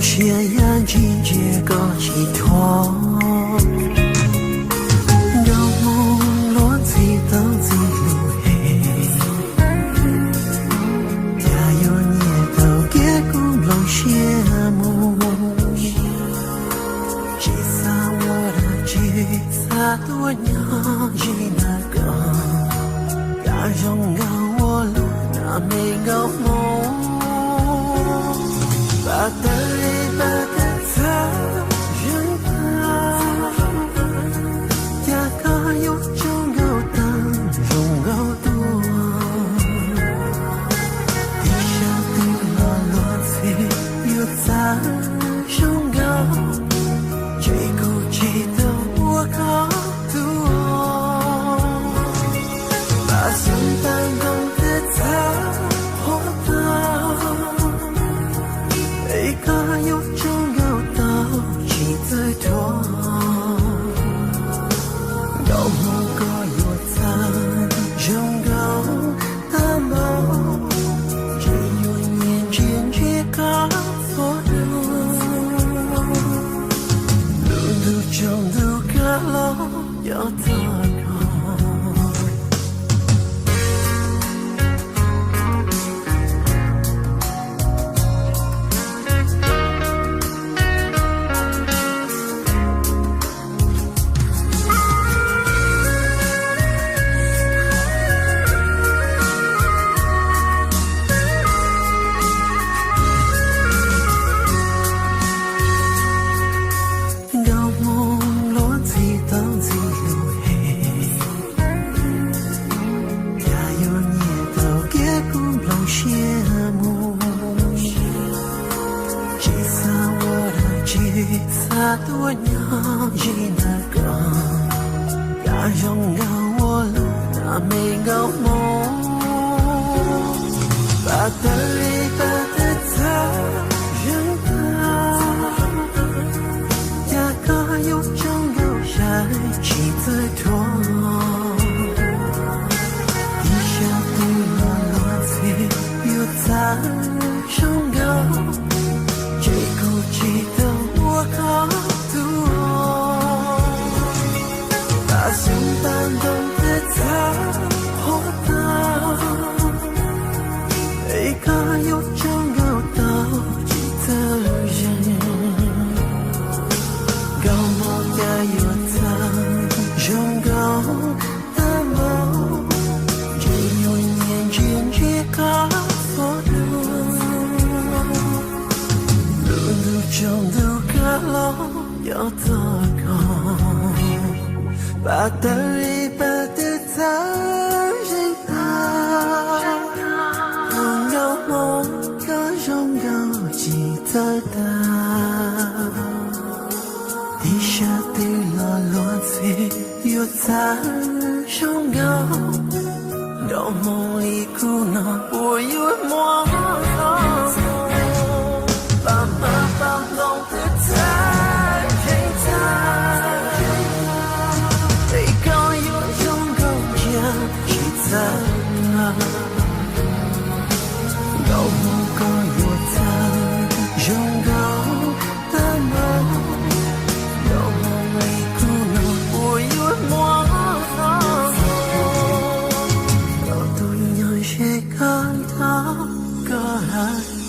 些眼睛结个寄托，有梦落地等自路黑，加油你都给公路羡慕，其实我的吉他多娘一那个，感动到我了那没个梦。把得一把的他人吧，呀个有种有当容够多，地下的落落子有在胸高，最顾忌的我高度，把心搬动的他。一个有种有道气最多，有某个有残种高的梦，只有年轻去告错路，路中路个路有多高。他多娘一那个，感动到我了那没个梦，把得一把的他人吧，呀个有种有爱气最多，地下的落落子有在胸高，最顾忌的我高度，把心搬动的他活到，一个有种有道气的人，高梦也有他拥高的梦，只有年轻去告错路，路中路个路有多高，把得一把的他人啊，拥有梦个拥有记得的，地下的落落子有在胸高，到梦里苦恼我有梦把妈把梦的他人他，一个有种够讲去在啊，到某个有他拥高的梦，到梦里苦恼我有梦，到都有些看到个爱。